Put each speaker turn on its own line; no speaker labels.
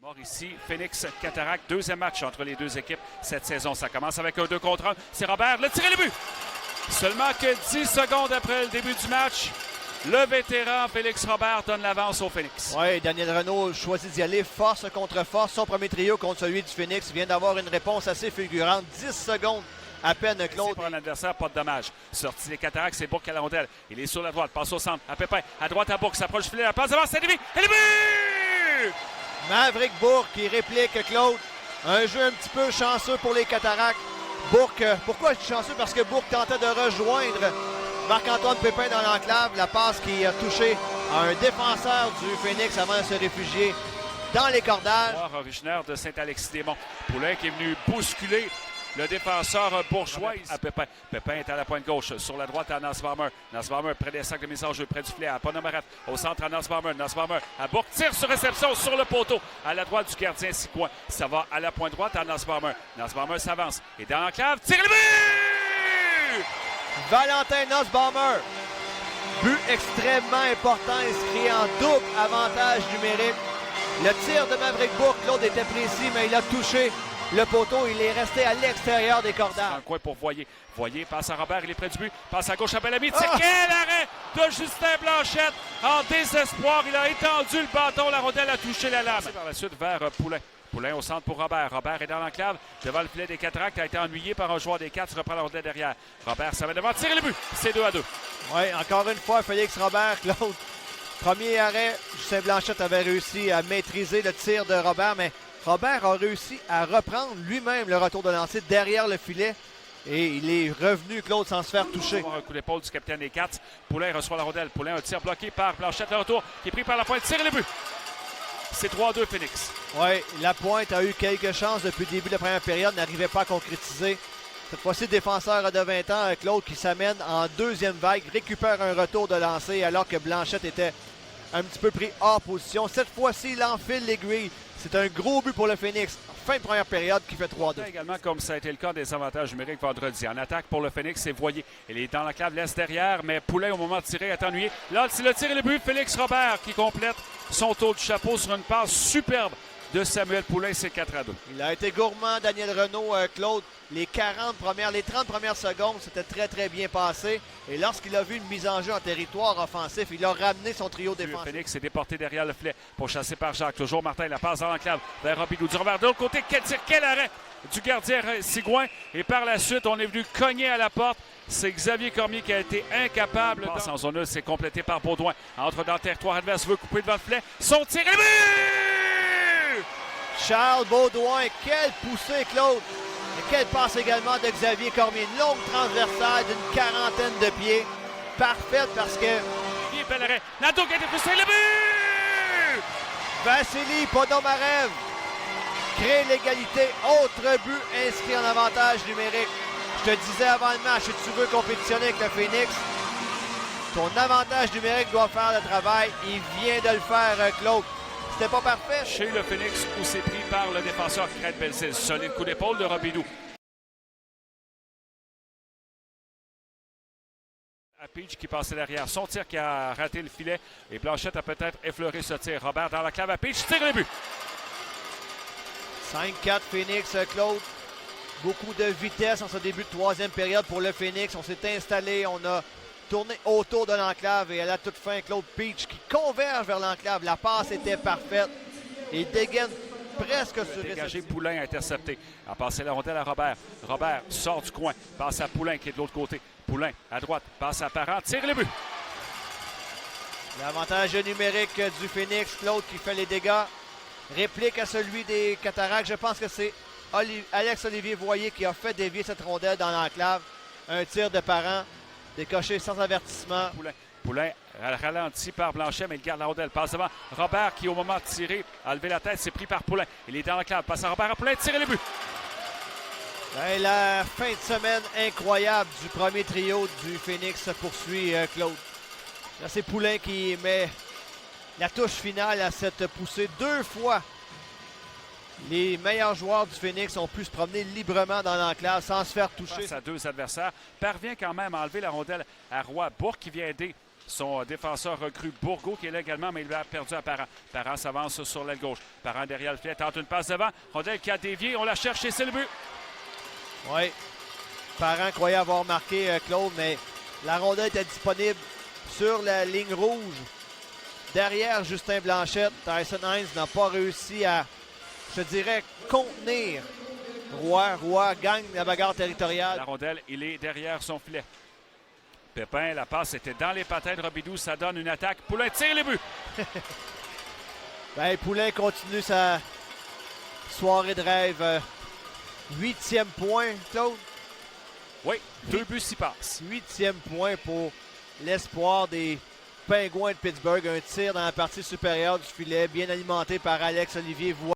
Mort ici, Phoenix Cataracte, deuxième match entre les deux équipes cette saison. Ça commence avec un 2 contre 1. C'est Robert, le tir et le but! Seulement que 10 secondes après le début du match, le vétéran Félix Robert donne l'avance au Phoenix.
Oui, Daniel Renaud choisit d'y aller force contre force. Son premier trio contre celui du Phoenix vient d'avoir une réponse assez fulgurante. 10 secondes à peine, Claude.
Pour un adversaire, pas de dommage. Sorti des Cataractes, c'est Bourque à la rondelle. Il est sur la droite, passe au centre, à Pépin. À droite à Bourque, s'approche du filet, la passe devant, c'est le but! Et le but!
Maverick Bourque qui réplique, Claude. Un jeu un petit peu chanceux pour les Cataractes. Bourque, pourquoi je dis chanceux? Parce que Bourque tentait de rejoindre Marc-Antoine Pépin dans l'enclave. La passe qui a touché à un défenseur du Phoenix avant de se réfugier dans les cordages.
Originaire de Saint-Alexis-des-Monts. Poulain qui est venu bousculer le défenseur bourgeois à Pépin. Pépin est à la pointe gauche. Sur la droite à Nussbaumer. Nussbaumer près des sacs de mise en jeu, près du filet à Ponomareff. Au centre à Nussbaumer. Nussbaumer à Bourque. Tire sur réception sur le poteau. À la droite du gardien Sicoin. Ça va à la pointe droite à Nussbaumer. Nussbaumer s'avance. Et dans l'enclave, tire le but!
Valentin Nussbaumer. But extrêmement important, inscrit en double avantage numérique. Le tir de Maverick Bourque, Claude était précis, mais il a touché le poteau. Il est resté à l'extérieur des cordages.
Dans le coin pour Voyer. Voyer passe à Robert, il est près du but. Passe à gauche à Bellamy. Quel arrêt de Justin Blanchette en désespoir. Il a étendu le bâton. La rondelle a touché la lame. Par la suite vers Poulain. Poulain au centre pour Robert. Robert est dans l'enclave. Devant le filet des Cataractes. A été ennuyé par un joueur des Cats. Reprend la rondelle derrière. Robert, ça va devant. Tirer le but. C'est 2-2.
Oui, encore une fois, Félix Robert, Claude. Premier arrêt, Justin Blanchette avait réussi à maîtriser le tir de Robert, mais Robert a réussi à reprendre lui-même le retour de lancer derrière le filet. Et il est revenu, Claude, sans se faire toucher.
Un coup d'épaule du capitaine des Cats. Poulain reçoit la rondelle. Poulain, un tir bloqué par Blanchette. Le retour qui est pris par la pointe. Tire le but. C'est 3-2 Phoenix.
Oui, la pointe a eu quelques chances depuis le début de la première période, n'arrivait pas à concrétiser. Cette fois-ci, le défenseur de 20 ans, Claude, qui s'amène en deuxième vague, récupère un retour de lancer alors que Blanchette était un petit peu pris hors position. Cette fois-ci, il enfile l'aiguille. C'est un gros but pour le Phoenix. Fin de première période qui fait 3-2.
Également, comme ça a été le cas des avantages numériques vendredi. En attaque pour le Phoenix, c'est Voyer. Il est dans l'enclave, laisse derrière, mais Poulain, au moment de tirer, est ennuyé. Là, c'est le tir et le but. Félix Robert qui complète son tour du chapeau sur une passe superbe de Samuel Poulain. C'est 4-2.
Il a été gourmand, Daniel Renaud, Claude. Les 30 premières secondes, c'était très, très bien passé. Et lorsqu'il a vu une mise en jeu en territoire offensif, il a ramené son trio défensif.
Le Phoenix est déporté derrière le filet pour chasser par Jacques. Toujours Martin, la passe dans l'enclave vers Robidoux. Du revers de l'autre côté, quel tir, quel arrêt du gardien Sigouin. Et par la suite, on est venu cogner à la porte. C'est Xavier Cormier qui a été incapable. Passe en zone 1, c'est complété par Baudouin. Entre dans le territoire adverse, veut couper devant le filet. Son tir et le but!
Charles Baudouin, quelle poussée, Claude! Et quelle passe également de Xavier Cormier. Une longue transversale d'une quarantaine de pieds. Parfaite parce que...
Bel arrêt. Nadeau qui a été poussé, le but!
Vassili Ponomarev crée l'égalité. Autre but inscrit en avantage numérique. Je te disais avant le match, si tu veux compétitionner avec le Phoenix, ton avantage numérique doit faire le travail. Il vient de le faire, Claude. C'était pas parfait.
Chez le Phoenix, où c'est pris par le défenseur Craig Belzil. Solide coup d'épaule de Robidoux. À Peach qui passait derrière. Son tir qui a raté le filet. Et Blanchette a peut-être effleuré ce tir. Robert dans la clave à Peach. Tire le but.
5-4 Phoenix, Claude. Beaucoup de vitesse en ce début de troisième période pour le Phoenix. On s'est installé, on a tourné autour de l'enclave et à la toute fin, Claude Peach qui converge vers l'enclave. La passe était parfaite. Il dégaine presque sur
dégagé. Poulain intercepté. A passé la rondelle à Robert. Robert sort du coin. Passe à Poulain qui est de l'autre côté. Poulain à droite. Passe à Parent. Tire le but.
L'avantage numérique du Phoenix. Claude qui fait les dégâts. Réplique à celui des Cataractes. Je pense que c'est Alex-Olivier Voyer qui a fait dévier cette rondelle dans l'enclave. Un tir de Parent. Décoché sans avertissement.
Poulain ralenti par Blanchet, mais il garde la rondelle. Passe devant Robert qui, au moment de tirer, a levé la tête. C'est pris par Poulain. Il est dans l'enclave. Passe à Robert à Poulain. Tire le but.
Et la fin de semaine incroyable du premier trio du Phoenix se poursuit, Claude. Là, c'est Poulain qui met la touche finale à cette poussée. 2 fois, les meilleurs joueurs du Phoenix ont pu se promener librement dans l'enclave sans se faire toucher.
Face à 2 adversaires, parvient quand même à enlever la rondelle à Roy. Bourque qui vient aider son défenseur recrue Bourgault qui est là également, mais il a perdu à Parent. Parent s'avance sur l'aile gauche. Parent derrière le filet, tente une passe devant. Rondelle qui a dévié, on la cherche et c'est le but.
Oui. Parent croyait avoir marqué Claude, mais la rondelle était disponible sur la ligne rouge. Derrière Justin Blanchette, Tyson Hines n'a pas réussi à, je dirais, contenir Roy. Roy gagne la bagarre territoriale.
La rondelle, il est derrière son filet. Pépin, la passe était dans les patins de Robidoux. Ça donne une attaque. Poulain tire les buts.
Ben, Poulain continue sa soirée de rêve. 8e point, Claude.
Oui, 2 buts s'y passent.
8e point pour l'espoir des Pingouins de Pittsburgh. Un tir dans la partie supérieure du filet, bien alimenté par Alex Olivier.